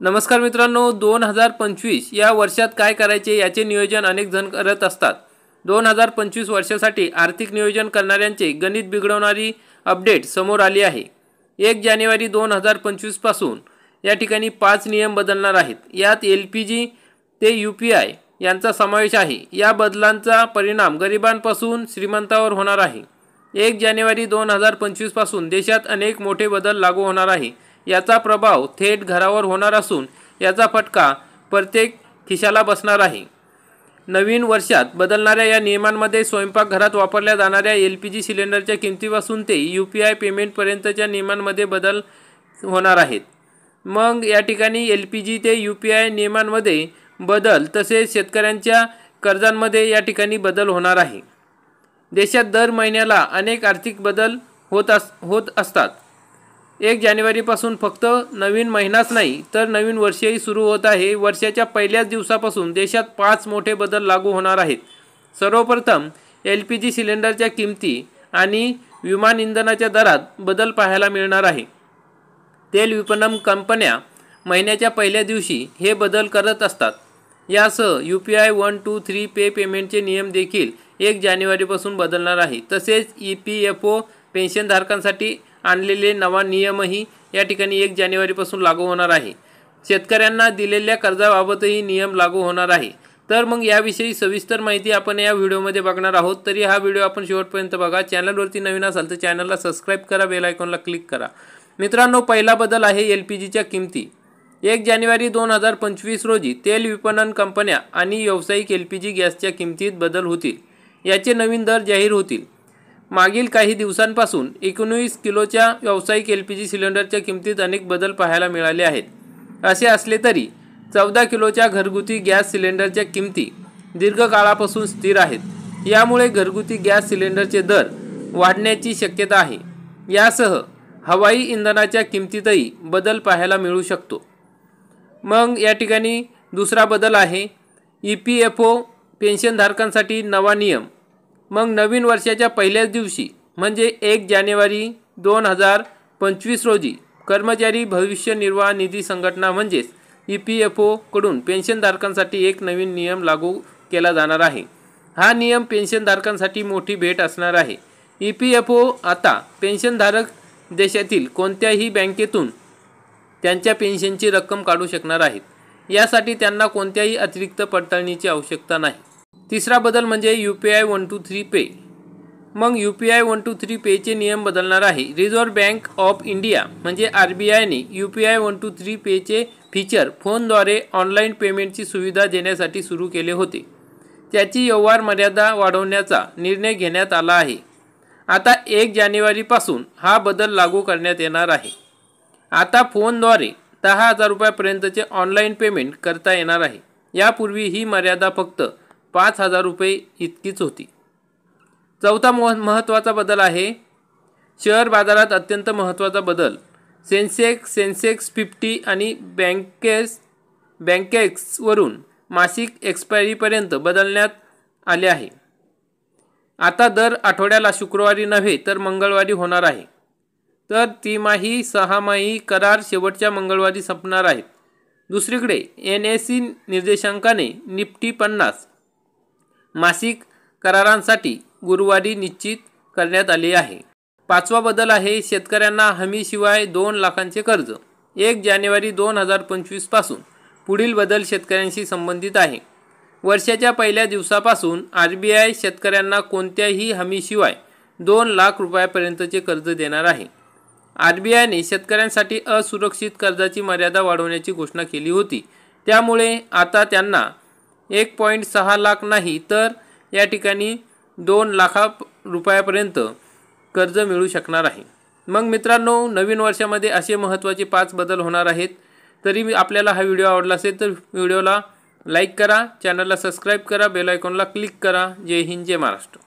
नमस्कार मित्रांनो, 2025 या वर्षात काय करायचे याचे नियोजन अनेक जण करत असतात। 2025 वर्षासाठी आर्थिक नियोजन करणाऱ्यांचे गणित बिघडवणारी अपडेट समोर आली आहे। 1 जानेवारी 2025 पासून या ठिकाणी 5 नियम बदलणार आहेत। यात LPG ते UPI यांचा समावेश आहे। या बदलांचा परिणाम गरिबांपासून श्रीमंतांवर होणार आहे। 1 जानेवारी 2025 पासून देशात अनेक मोठे बदल लागू होणार आहे। याचा प्रभाव थेट घरावर होणार असून याचा फटका प्रत्येक खिशाला बसणार आहे। नवीन वर्षात बदलणाऱ्या या नियमांमध्ये स्वयंपाकघरात वापरल्या जाणाऱ्या LPG सिलेंडरच्या किमतीपासून ते UPI पेमेंटपर्यंतच्या नियमांमध्ये बदल होणार आहेत। मग या ठिकाणी LPG ते UPI नियमांमध्ये बदल तसेच शेतकऱ्यांच्या कर्जांमध्ये या ठिकाणी बदल होणार आहे। देशात दर महिन्याला अनेक आर्थिक बदल होत असतात। 1 जानेवारीपासून फक्त नवीन महिनाच नाही तर नवीन वर्षही सुरू होत आहे। वर्षाच्या पहिल्याच दिवसापासून देशात 5 मोठे बदल लागू होणार आहेत। सर्वप्रथम LPG सिलेंडरच्या किमती आणि विमान इंधनाच्या दरात बदल पाहायला मिळणार आहे। तेल विपणन कंपन्या महिन्याच्या पहिल्या दिवशी हे बदल करत असतात। यासह UPI 1, 2, 3 पे पेमेंटचे नियम देखील 1 जानेवारीपासून बदलणार आहे। तसेच EPFO पेन्शनधारकांसाठी आणलेले नवा नियमही या ठिकाणी 1 जानेवारीपासून लागू होणार आहे। शेतकऱ्यांना दिलेल्या कर्जाबाबतही नियम लागू होणार आहे। तर मग याविषयी सविस्तर माहिती आपण या व्हिडिओमध्ये बघणार आहोत। तरी हा व्हिडिओ आपण शेवटपर्यंत बघा। चॅनलवरती नवीन असाल तर चॅनलला सबस्क्राइब करा, बेल आयकॉनला क्लिक करा। मित्रांनो, पहिला बदल आहे LPGच्या किमती। 1 जानेवारी 2025 रोजी तेल विपणन कंपन्या आणि व्यावसायिक LPG गॅसच्या किमतीत बदल होतील। याचे नवीन दर जाहीर होतील। मागील काही दिवसांपासून 19 किलोच्या व्यावसायिक LPG सिलेंडरच्या किमतीत अनेक बदल पाहायला मिळाले आहेत। असे असले तरी 14 किलोच्या घरगुती गॅस सिलेंडरच्या किमती दीर्घकाळापासून स्थिर आहेत। यामुळे घरगुती गॅस सिलेंडरचे दर वाढण्याची शक्यता आहे। यासह हवाई इंधनाच्या किमतीतही बदल पाहायला मिळू शकतो। मग या ठिकाणी दुसरा बदल आहे EPFO पेन्शनधारकांसाठी नवा नियम। मग नवीन वर्षाच्या पहिल्याच दिवशी म्हणजे 1 जानेवारी 2025 रोजी कर्मचारी भविष्य निर्वाह निधी संघटना म्हणजेच EPFO कडून पेन्शनधारकांसाठी एक नवीन नियम लागू केला जाणार आहे। हा नियम पेन्शनधारकांसाठी मोठी भेट असणार आहे। EPFO आता पेन्शनधारक देशातील कोणत्याही बँकेतून त्यांच्या पेन्शनची रक्कम काढू शकणार आहेत। यासाठी त्यांना कोणत्याही अतिरिक्त पडताळणीची आवश्यकता नाही। तिसरा बदल म्हणजे UPI 1, 2, 3 पे। मग UPI 1, 2, 3 पेचे नियम बदलणार आहे। रिझर्व्ह बँक ऑफ इंडिया म्हणजे RBIने UPI 1, 2, 3 पेचे फीचर फोनद्वारे ऑनलाईन पेमेंटची सुविधा देण्यासाठी सुरू केले होते। त्याची व्यवहार मर्यादा वाढवण्याचा निर्णय घेण्यात आला आहे। आता 1 जानेवारीपासून हा बदल लागू करण्यात येणार आहे। आता फोनद्वारे 10,000 रुपयांपर्यंतचे ऑनलाईन पेमेंट करता येणार आहे। यापूर्वी ही मर्यादा फक्त 5,000 रुपये इतकीच होती। चौथा महत्त्वाचा बदल आहे शेअर बाजारात अत्यंत महत्त्वाचा बदल। सेन्सेक्स 50 आणि बँकेक्सवरून मासिक एक्सपायरीपर्यंत बदलण्यात आले आहे। आता दर आठवड्याला शुक्रवारी नव्हे तर मंगळवारी होणार आहे। तर तिमाही 6माही करार शेवटच्या मंगळवारी संपणार आहेत। दुसरीकडे NSE निर्देशांकाने निफ्टी 50 मासिक करारांसाठी गुरुवारी निश्चित करण्यात आले आहे। पाचवा बदल आहे शेतकऱ्यांना हमीशिवाय 2 लाखांचे कर्ज। 1 जानेवारी 2025 पासून पुढील बदल शेतकऱ्यांशी संबंधित आहे। वर्षाच्या पहिल्या दिवसापासून RBI शेतकऱ्यांना कोणत्याही हमीशिवाय 2 लाख रुपयांपर्यंतचे कर्ज देणार आहे। RBIने शेतकऱ्यांसाठी असुरक्षित कर्जाची मर्यादा वाढवण्याची घोषणा केली होती। त्यामुळे आता त्यांना 1.6 लाख नाही तर या ठिकाणी 2 लाख रुपयांपर्यंत कर्ज मिळू शकणार आहे। मग मित्रांनो, नवीन वर्षामध्ये असे महत्त्वाचे 5 बदल होणार आहेत। तरी आपल्याला हा व्हिडिओ आवडला असेल तर व्हिडिओला लाईक करा, चॅनलला सबस्क्राइब करा, बेल आयकॉनला क्लिक करा। जय हिंद, जय महाराष्ट्र।